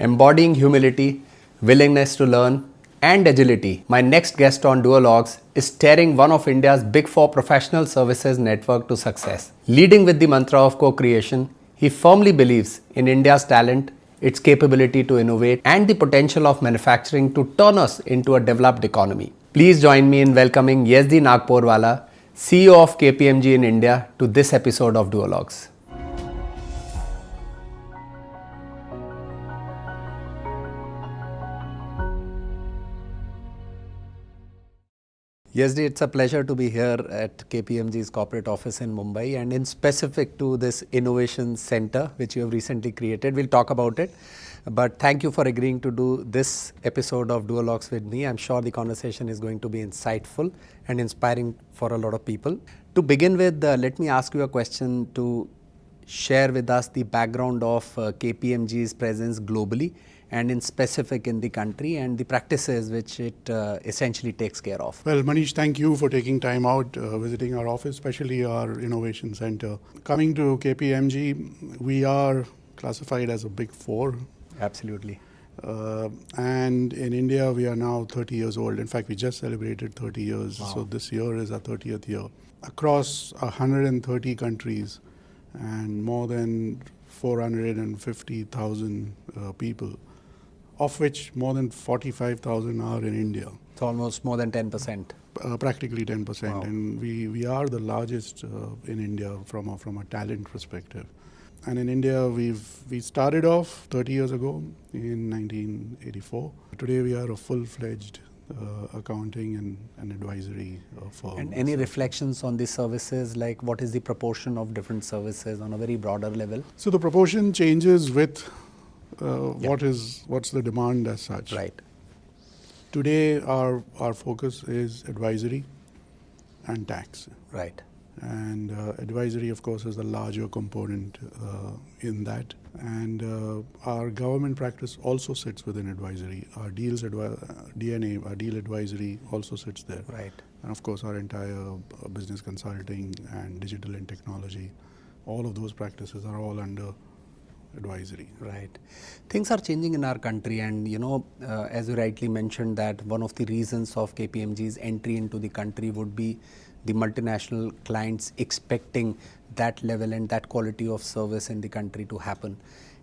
embodying humility, willingness to learn, and agility. My next guest on Duolouges is steering one of India's big four professional services network to success. Leading with the mantra of co-creation, he firmly believes in India's talent, its capability to innovate, and the potential of manufacturing to turn us into a developed economy. Please join me in welcoming Yezdi Nagporewalla, CEO of KPMG in India, to this episode of Duolouges. Yezdi, it's a pleasure to be here at KPMG's corporate office in Mumbai, and in specific to this innovation center which you have recently created. We'll talk about it, but thank you for agreeing to do this episode of Duolouges with me. I'm sure the conversation is going to be insightful and inspiring for a lot of people. To begin with, let me ask you a question to share with us the background of KPMG's presence globally and in specific in the country and the practices which it essentially takes care of. Well, Manish, thank you for taking time out, visiting our office, especially our innovation center. Coming to KPMG, we are classified as a big four. Absolutely. And in India, we are now 30 years old. In fact, we just celebrated 30 years. Wow. So this year is our 30th year. Across 130 countries and more than 450,000 people, of which more than 45,000 are in India. It's almost more than 10%. Practically 10%. Wow. And we are the largest in India from a talent perspective. And in India, we started off 30 years ago in 1984. Today, we are a full-fledged accounting and advisory firm. And any reflections on the services, like what is the proportion of different services on a very broader level? So the proportion changes with what's the demand as such. Right. Today, our focus is advisory and tax. Right. And advisory, of course, is the larger component in that. And our government practice also sits within advisory. Our deal advisory also sits there. Right. And of course, our entire business consulting and digital and technology, all of those practices are all under advisory. Right. Things are changing in our country, and as you rightly mentioned, that one of the reasons of KPMG's entry into the country would be the multinational clients expecting that level and that quality of service in the country to happen.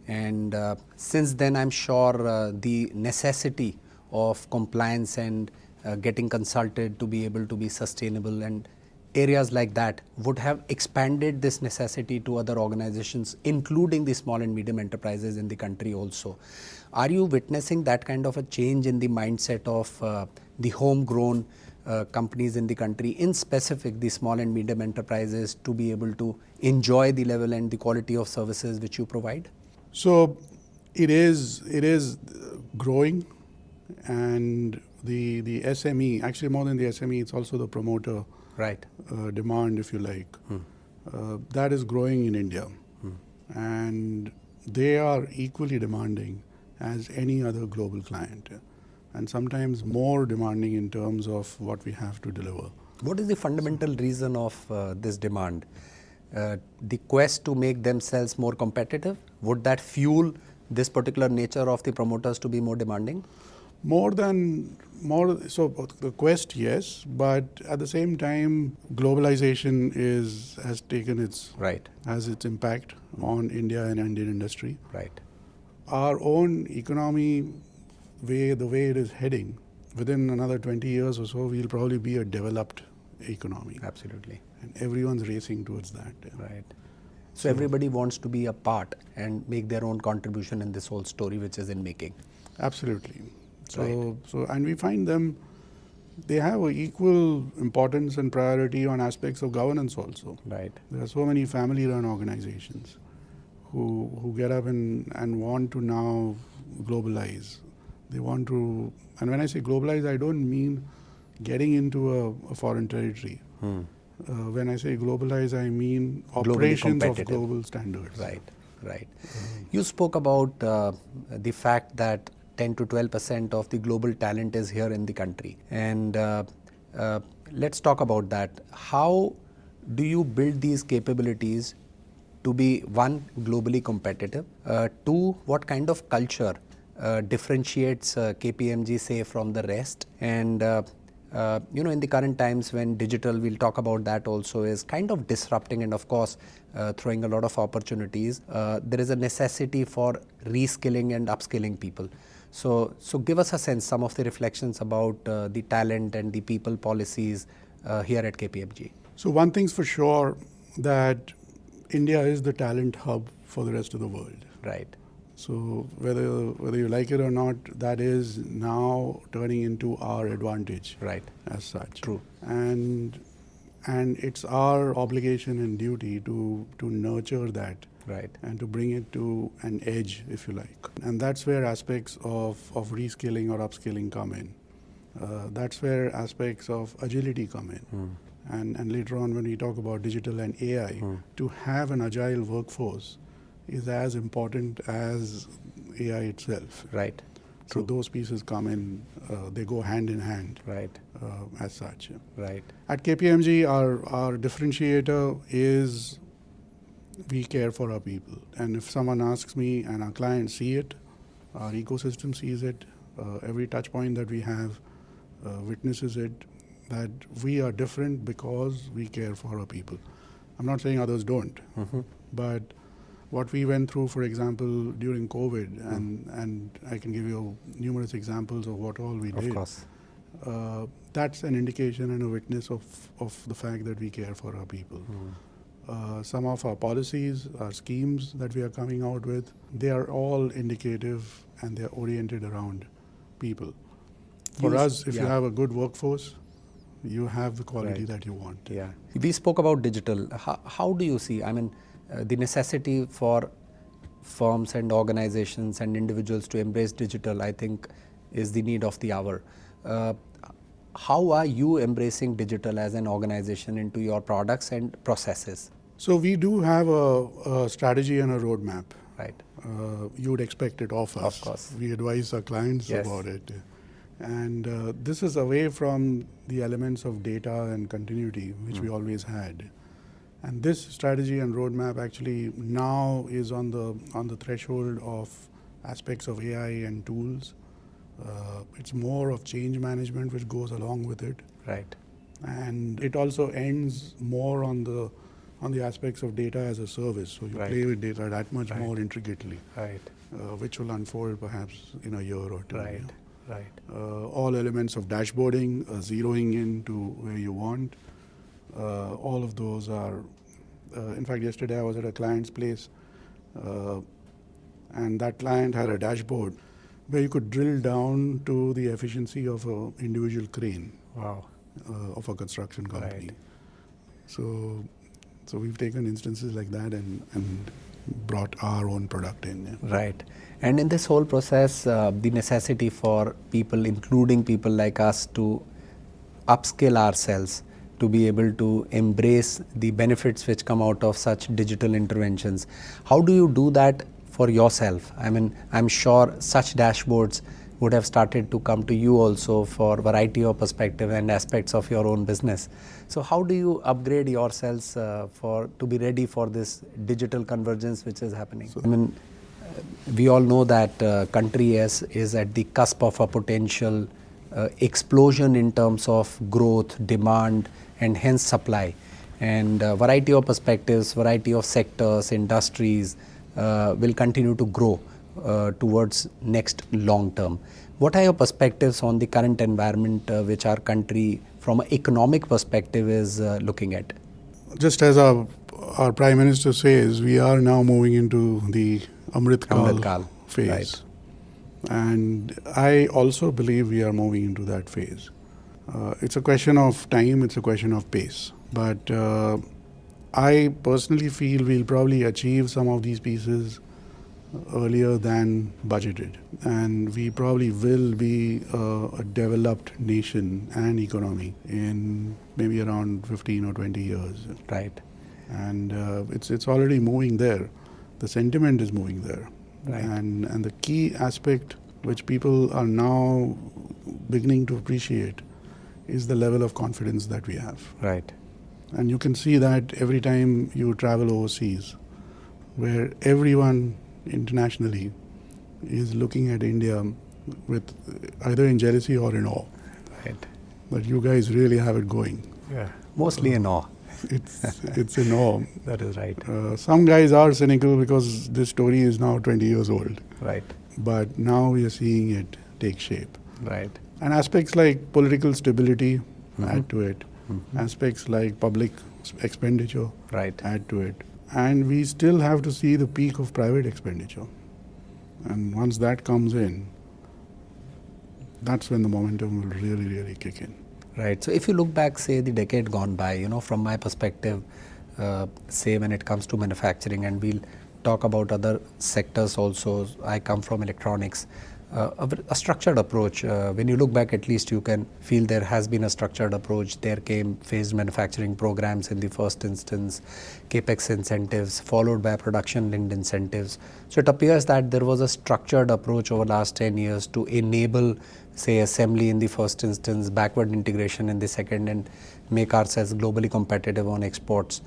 And since then, I'm sure the necessity of compliance and getting consulted to be able to be sustainable and areas like that would have expanded this necessity to other organizations, including the small and medium enterprises in the country also. Are you witnessing that kind of a change in the mindset of the homegrown companies in the country, in specific the small and medium enterprises, to be able to enjoy the level and the quality of services which you provide? So it is growing, and the SME, actually more than the SME, it's also the promoter. Right. Demand, if you like, that is growing in India. And they are equally demanding as any other global client, and sometimes more demanding in terms of what we have to deliver. What is the fundamental reason of this demand? The quest to make themselves more competitive? Would that fuel this particular nature of the promoters to be more demanding? So the quest, yes, but at the same time, globalization has taken its impact on India and Indian industry. Right. Our own economy, the way it is heading, within another 20 years or so, we'll probably be a developed economy. Absolutely. And everyone's racing towards that. Right. So everybody wants to be a part and make their own contribution in this whole story, which is in making. Absolutely. Right. And we find they have an equal importance and priority on aspects of governance also. Right. There are so many family-run organizations who get up and want to now globalize. They want to, and when I say globalize, I don't mean getting into a foreign territory. When I say globalize, I mean operations of global standards. Right, right. You spoke about the fact that 10 to 12% of the global talent is here in the country. And let's talk about that. How do you build these capabilities to be, one, globally competitive, two, what kind of culture differentiates KPMG, say, from the rest? And in the current times when digital, we'll talk about that also, is kind of disrupting and of course throwing a lot of opportunities, there is a necessity for reskilling and upskilling people. So give us a sense, some of the reflections about the talent and the people policies here at KPMG. So one thing's for sure, that India is the talent hub for the rest of the world. Right. So whether you like it or not, that is now turning into our advantage. Right. As such. True. And it's our obligation and duty to nurture that. Right. And to bring it to an edge, if you like. And that's where aspects of reskilling or upskilling come in. That's where aspects of agility come in. And later on, when we talk about digital and AI, to have an agile workforce is as important as AI itself. Right. So those pieces come in, they go hand in hand. Right. As such. Right. At KPMG, our differentiator is we care for our people. And if someone asks me and our clients see it, our ecosystem sees it, every touch point that we have witnesses it, that we are different because we care for our people. I'm not saying others don't, but what we went through, for example, during COVID, and I can give you numerous examples of what all we did. Of course. That's an indication and a witness of the fact that we care for our people. Some of our policies, our schemes that we are coming out with, they are all indicative and they're oriented around people. For us, if you have a good workforce, you have the quality that you want. Yeah. We spoke about digital. How do you see, the necessity for firms and organizations and individuals to embrace digital, I think, is the need of the hour. How are you embracing digital as an organization into your products and processes? So we do have a strategy and a roadmap. Right. You would expect it of us. Of course. We advise our clients about it. And this is away from the elements of data and continuity, which we always had. And this strategy and roadmap actually now is on the threshold of aspects of AI and tools. It's more of change management which goes along with it. Right. And it also ends more on the aspects of data as a service. So you play with data that much more intricately. Right. Which will unfold perhaps in a year or two. Right. Right. All elements of dashboarding, zeroing in to where you want. All of those are, in fact, yesterday I was at a client's place and that client had a dashboard where you could drill down to the efficiency of an individual crane. Wow. Of a construction company. Right. So we've taken instances like that and brought our own product in. Yeah. Right. And in this whole process, the necessity for people, including people like us, to upskill ourselves, to be able to embrace the benefits which come out of such digital interventions. How do you do that for yourself? I'm sure such dashboards would have started to come to you also for variety of perspective and aspects of your own business. So how do you upgrade yourselves to be ready for this digital convergence which is happening? We all know that country is at the cusp of a potential explosion in terms of growth, demand, and hence supply. And variety of perspectives, variety of sectors, industries will continue to grow towards next long term. What are your perspectives on the current environment which our country from an economic perspective is looking at? Just as our Prime Minister says, we are now moving into the Amrit Kal phase. Right. And I also believe we are moving into that phase. It's a question of time, it's a question of pace. But I personally feel we'll probably achieve some of these pieces earlier than budgeted. And we probably will be a developed nation and economy in maybe around 15 or 20 years. Right. And it's already moving there. The sentiment is moving there. Right. And the key aspect which people are now beginning to appreciate is the level of confidence that we have. Right. And you can see that every time you travel overseas, where everyone internationally is looking at India with either in jealousy or in awe. Right. But you guys really have it going. Yeah. Mostly in awe. It's in awe. That is right. Some guys are cynical because this story is now 20 years old. Right. But now we are seeing it take shape. Right. And aspects like political stability add to it. Mhm. Aspects like public expenditure Right. add to it. And we still have to see the peak of private expenditure. And once that comes in, that's when the momentum will really, really kick in. Right. So if you look back, say the decade gone by, from my perspective, say when it comes to manufacturing, and we'll talk about other sectors also. I come from electronics. A structured approach. When you look back, at least you can feel there has been a structured approach. There came phased manufacturing programs in the first instance, capex incentives, followed by production-linked incentives. So it appears that there was a structured approach over the last 10 years to enable, say, assembly in the first instance, backward integration in the second, and make ourselves globally competitive on exports,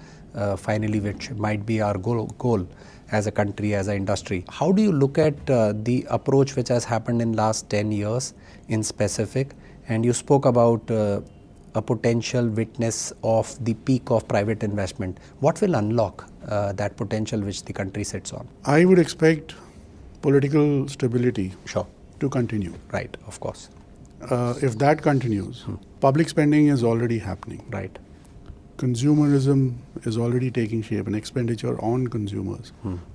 finally, which might be our goal as a country, as an industry. How do you look at the approach which has happened in last 10 years in specific? And you spoke about a potential witness of the peak of private investment. What will unlock that potential which the country sits on? I would expect political stability Sure. to continue. Right, of course. If that continues, public spending is already happening. Right. Consumerism is already taking shape, and expenditure on consumers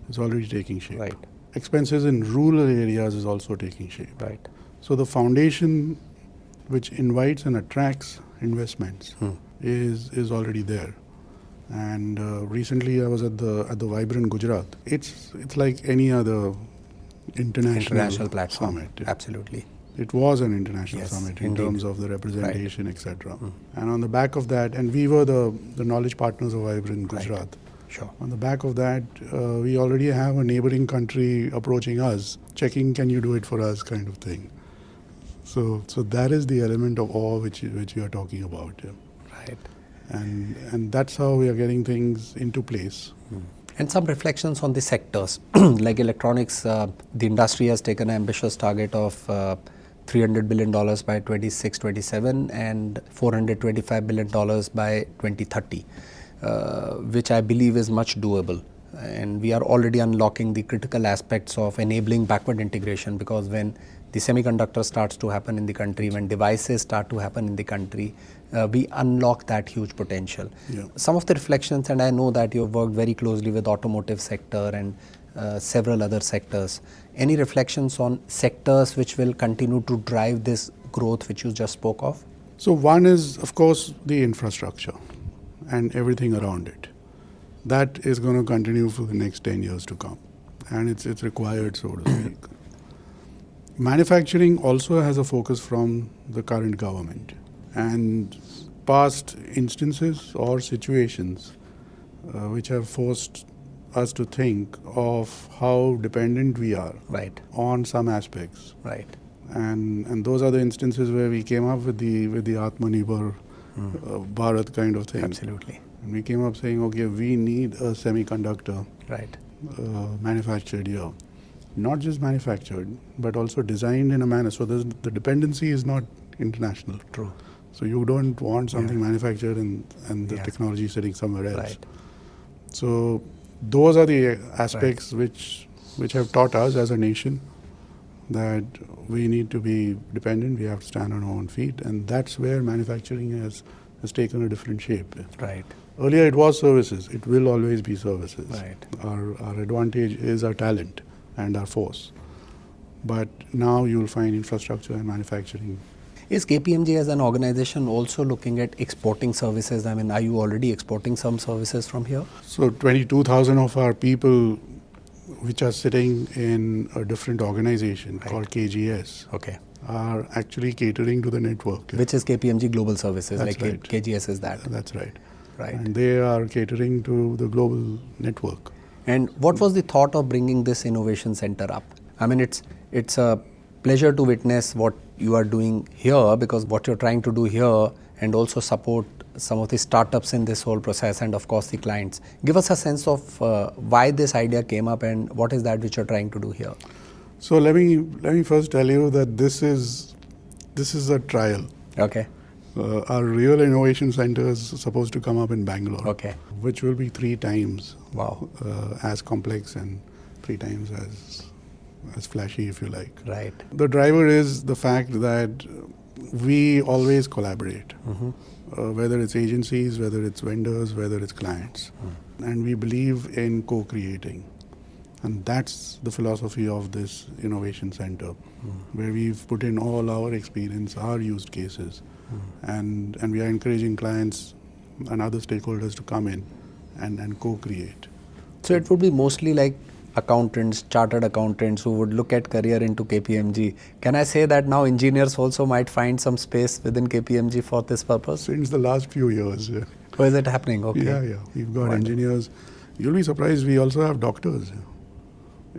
is already taking shape. Right. Expenses in rural areas is also taking shape. Right. So the foundation which invites and attracts investments is already there. And recently I was at the Vibrant Gujarat. It's like any other international platform. summit. Absolutely. It was an international Yes, summit in indeed. terms of the representation, etc. And on the back of that, and we were the knowledge partners of Vibrant Right. Gujarat. Sure. On the back of that, we already have a neighboring country approaching us, checking, can you do it for us, kind of thing. So that is the element of awe which you are talking about. Yeah. Right. And that's how we are getting things into place. And some reflections on the sectors. Like electronics, the industry has taken an ambitious target of $300 billion by 26-27 and $425 billion by 2030, which I believe is much doable. And we are already unlocking the critical aspects of enabling backward integration, because when the semiconductor starts to happen in the country, when devices start to happen in the country, we unlock that huge potential. Yeah. Some of the reflections, and I know that you've worked very closely with automotive sector and several other sectors. Any reflections on sectors which will continue to drive this growth which you just spoke of? So one is, of course, the infrastructure and everything around it. That is going to continue for the next 10 years to come. And it's required, so to speak. Manufacturing also has a focus from the current government. And past instances or situations which have forced us to think of how dependent we are Right. on some aspects. Right. And those are the instances where we came up with the Atmanirbhar Bharat kind of thing. Absolutely. And we came up saying, okay, we need a semiconductor Right. manufactured here. Not just manufactured, but also designed in a manner. So the dependency is not international. True. So you don't want something manufactured and the Yes. technology sitting somewhere else. Right. So those are the aspects which have taught us as a nation that we need to be dependent, we have to stand on our own feet, and that's where manufacturing has taken a different shape. Right. Earlier it was services, it will always be services. Right. Our advantage is our talent and our force. But now you will find infrastructure and manufacturing. Is KPMG as an organization also looking at exporting services? I mean, are you already exporting some services from here? So 22,000 of our people which are sitting in a different organization called KGS Okay. are actually catering to the network. Which is KPMG Global Services, That's like right. KGS is that. That's right. Right. And they are catering to the global network. And what was the thought of bringing this innovation center up? I mean, it's a pleasure to witness what you are doing here, because what you're trying to do here and also support some of the startups in this whole process and of course the clients. Give us a sense of why this idea came up and what is that which you're trying to do here. So let me first tell you that this is a trial. Okay. Our real innovation center is supposed to come up in Bangalore, Okay. which will be 3 times Wow. as complex and 3 times as flashy, if you like. Right. The driver is the fact that we always collaborate, whether it's agencies, whether it's vendors, whether it's clients. And we believe in co-creating. And that's the philosophy of this innovation center, where we've put in all our experience, our use cases, and we are encouraging clients and other stakeholders to come in and co-create. So it would be mostly like accountants, chartered accountants who would look at career into KPMG. Can I say that now engineers also might find some space within KPMG for this purpose? Since the last few years. Or is it happening? Okay. Yeah. We've got Wonderful. engineers. You'll be surprised, we also have doctors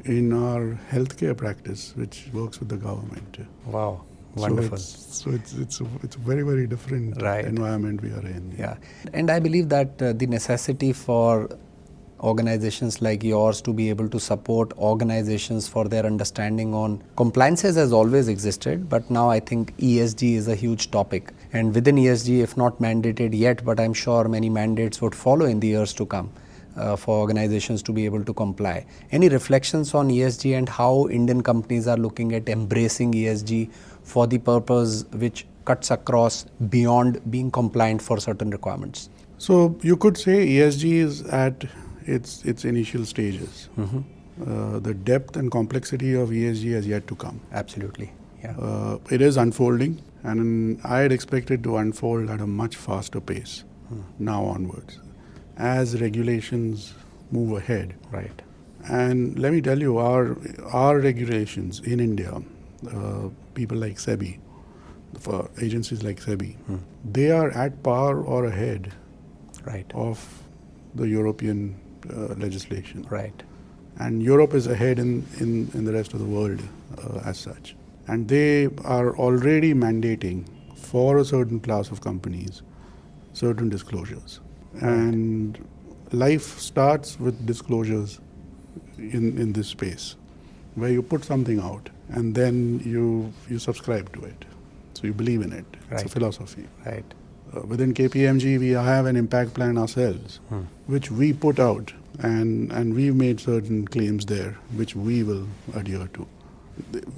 in our healthcare practice, which works with the government. Wow. Wonderful. So it's a very, very different Right. environment we are in. Yeah. And I believe that the necessity for organizations like yours to be able to support organizations for their understanding on compliances has always existed, but now I think ESG is a huge topic. And within ESG, if not mandated yet, but I'm sure many mandates would follow in the years to come for organizations to be able to comply. Any reflections on ESG and how Indian companies are looking at embracing ESG for the purpose which cuts across beyond being compliant for certain requirements? So you could say ESG is at its initial stages. The depth and complexity of ESG has yet to come. Absolutely. Yeah. It is unfolding, and I had expected to unfold at a much faster pace now onwards as regulations move ahead. Right. And let me tell you, our regulations in India, people like SEBI, for agencies like SEBI, they are at par or ahead Right. of the European legislation. Right. And Europe is ahead in the rest of the world as such. And they are already mandating for a certain class of companies certain disclosures. Right. And life starts with disclosures in this space, where you put something out and then you subscribe to it. So you believe in it. It's a philosophy. Right. Within KPMG, we have an impact plan ourselves, which we put out, and we've made certain claims there, which we will adhere to.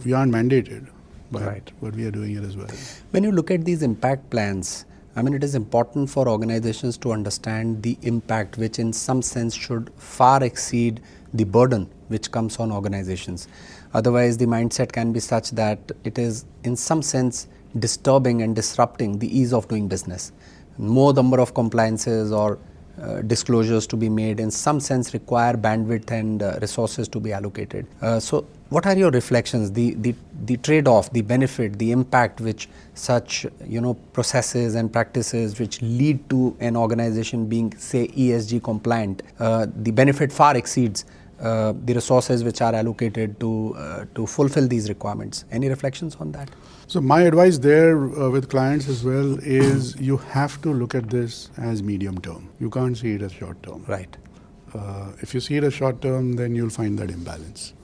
We aren't mandated, but we are doing it as well. When you look at these impact plans, I mean, it is important for organizations to understand the impact, which in some sense should far exceed the burden which comes on organizations. Otherwise, the mindset can be such that it is in some sense disturbing and disrupting the ease of doing business. More number of compliances or disclosures to be made in some sense require bandwidth and resources to be allocated. So what are your reflections, the trade-off, the benefit, the impact which such processes and practices which lead to an organization being, say, ESG compliant, the benefit far exceeds the resources which are allocated to fulfill these requirements. Any reflections on that? So my advice there with clients as well is you have to look at this as medium term. You can't see it as short term. Right. If you see it as short term, then you'll find that imbalance.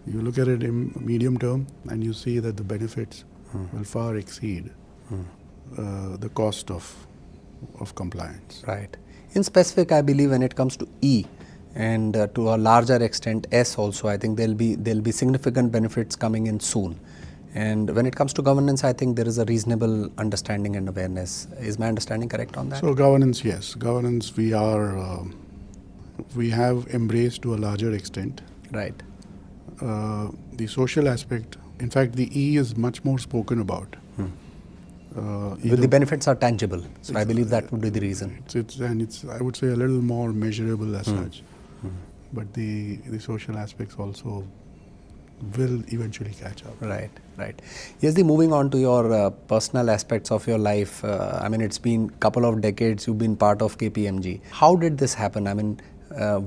You look at it in medium term and you see that the benefits will far exceed the cost of compliance. Right. In specific, I believe when it comes to E, and to a larger extent S also, I think there'll be significant benefits coming in soon. And when it comes to governance, I think there is a reasonable understanding and awareness. Is my understanding correct on that? So governance, yes. Governance we have embraced to a larger extent. Right. The social aspect, in fact, the E is much more spoken about. The benefits are tangible, so I believe that would be the reason. It's I would say a little more measurable as such. But the social aspects also will eventually catch up. Right. Yezdi, moving on to your personal aspects of your life, I mean, it's been a couple of decades you've been part of KPMG. How did this happen? I mean,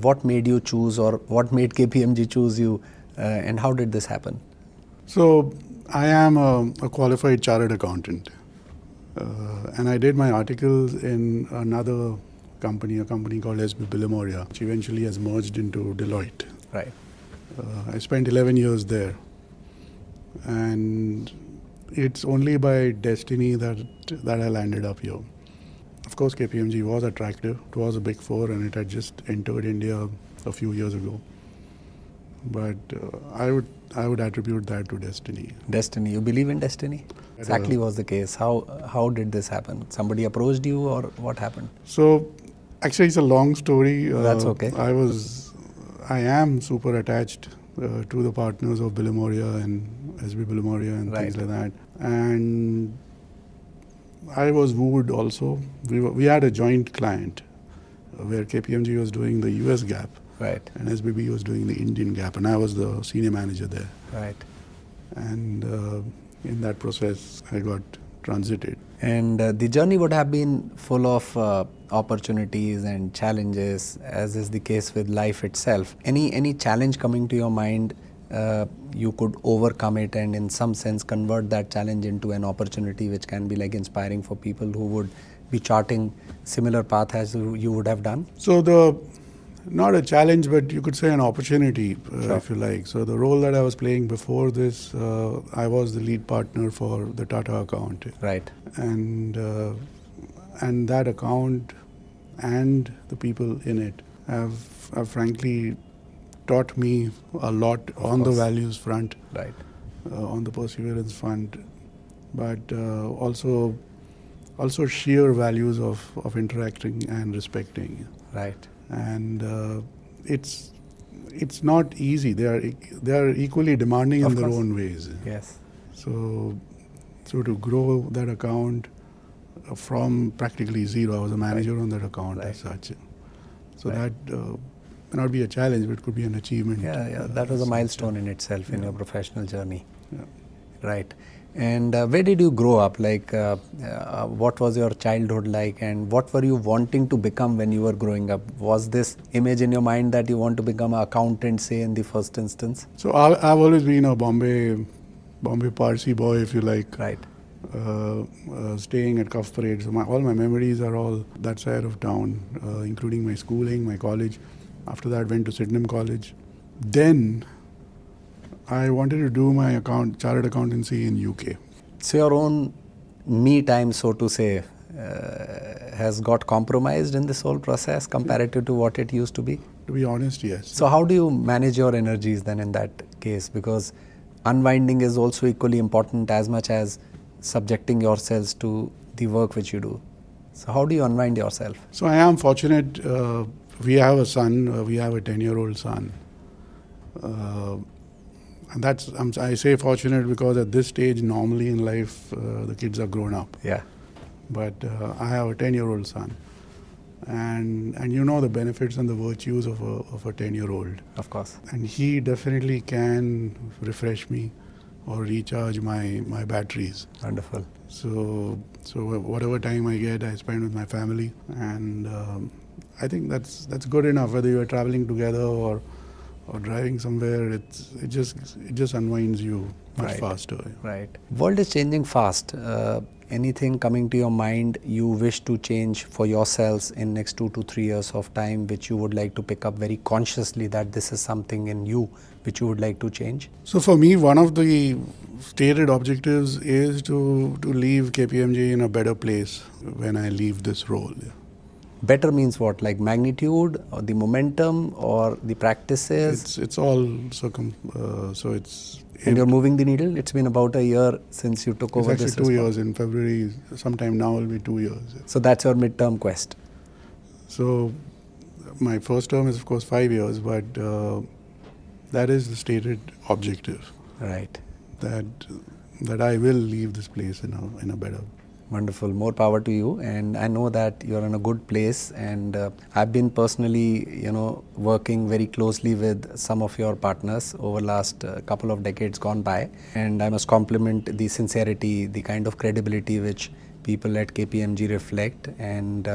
what made you choose, or what made KPMG choose you, and how did this happen? So I am a qualified chartered accountant, and I did my articles in another company, a company called Yezdi, which eventually has merged into Deloitte. Right. I spent 11 years there, and it's only by destiny that I landed up here. Of course, KPMG was attractive. It was a big four, and it had just entered India a few years ago. But I would attribute that to destiny. Destiny. You believe in destiny? Exactly was the case. How did this happen? Somebody approached you, or what happened? So, actually, it's a long story. That's okay. I am super attached to the partners of Billimoria and SB Billimoria and Right. things like that. And I was wooed also. We had a joint client where KPMG was doing the US gap Right. and SBB was doing the Indian gap, and I was the senior manager there. Right. And in that process, I got transited. And the journey would have been full of opportunities and challenges, as is the case with life itself. Any challenge coming to your mind, you could overcome it and in some sense convert that challenge into an opportunity which can be like inspiring for people who would be charting similar path as you would have done? So not a challenge, but you could say an opportunity, Sure. if you like. So the role that I was playing before this, I was the lead partner for the Tata account. Right. And that account and the people in it have frankly taught me a lot on the course. values front, Right. on the perseverance front, but also sheer values of interacting and respecting. Right. And it's not easy. They are equally demanding Of in their course. own ways. Yes. So to grow that account from practically zero, I was a manager on that account as such. So Right. that may not be a challenge, but it could be an achievement. Yeah. That was a milestone in itself in your professional journey. Yeah. Right. And where did you grow up? Like, what was your childhood like, and what were you wanting to become when you were growing up? Was this image in your mind that you want to become an accountant, say, in the first instance? So I've always been a Bombay Parsi boy, if you like. Right. Staying at Cuff Parade. So all my memories are all that side of town, including my schooling, my college. After that, went to Sydenham College. Then I wanted to do my chartered accountancy in UK. So your own me time, so to say, has got compromised in this whole process comparative to what it used to be? To be honest, yes. So how do you manage your energies then in that case? Because unwinding is also equally important as much as subjecting yourselves to the work which you do. So how do you unwind yourself? So I am fortunate. We have a son. We have a 10-year-old son. And I say fortunate because at this stage, normally in life, the kids are grown up. Yeah. But I have a 10-year-old son. And you know the benefits and the virtues of a 10-year-old. Of course. And he definitely can refresh me or recharge my batteries. Wonderful. So whatever time I get, I spend with my family, and I think that's good enough. Whether you're traveling together or driving somewhere, it just unwinds you much Right. faster. Right. World is changing fast. Anything coming to your mind you wish to change for yourselves in next 2 to 3 years of time, which you would like to pick up very consciously that this is something in you which you would like to change? So for me, one of the stated objectives is to leave KPMG in a better place when I leave this role. Better means what? Like magnitude or the momentum or the practices? It's all so it's. And you're moving the needle? It's been about a year since you took over It's this actually 2 years. In February, sometime now will be 2 years. So that's your midterm quest. So my first term is of course 5 years, but that is the stated objective. Right. That I will leave this place in a better. Wonderful. More power to you. And I know that you're in a good place. And I've been personally, working very closely with some of your partners over last couple of decades gone by. And I must compliment the sincerity, the kind of credibility which people at KPMG reflect. And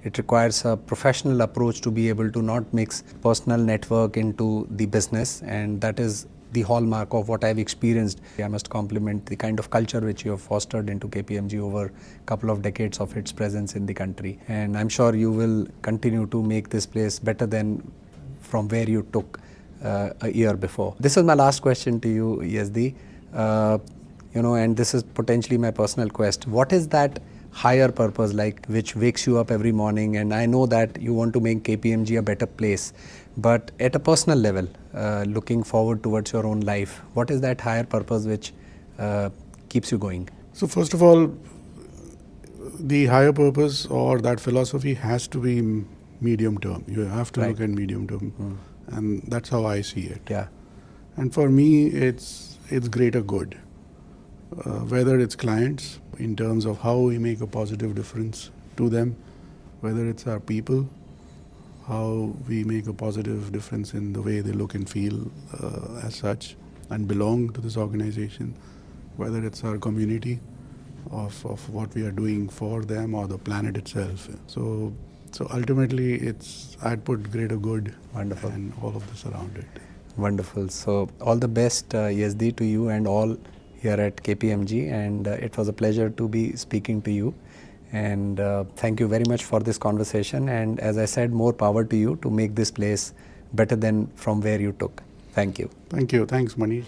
it requires a professional approach to be able to not mix personal network into the business. And that is the hallmark of what I've experienced. I must compliment the kind of culture which you have fostered into KPMG over a couple of decades of its presence in the country. And I'm sure you will continue to make this place better than from where you took a year before. This is my last question to you, Yezdi. and this is potentially my personal quest. What is that higher purpose, like, which wakes you up every morning? And I know that you want to make KPMG a better place, but at a personal level, looking forward towards your own life, what is that higher purpose which keeps you going? So first of all, the higher purpose or that philosophy has to be medium term. You have to Right. look at medium term, and that's how I see it. Yeah. And for me, it's greater good. Whether it's clients in terms of how we make a positive difference to them, whether it's our people, how we make a positive difference in the way they look and feel as such and belong to this organization, whether it's our community of what we are doing for them or the planet itself. So ultimately, I'd put greater good. Wonderful. And all of this around it. Wonderful. So all the best, Yezdi, to you and all here at KPMG. And it was a pleasure to be speaking to you. And thank you very much for this conversation. And as I said, more power to you to make this place better than from where you took. Thank you. Thank you. Thanks, Manish.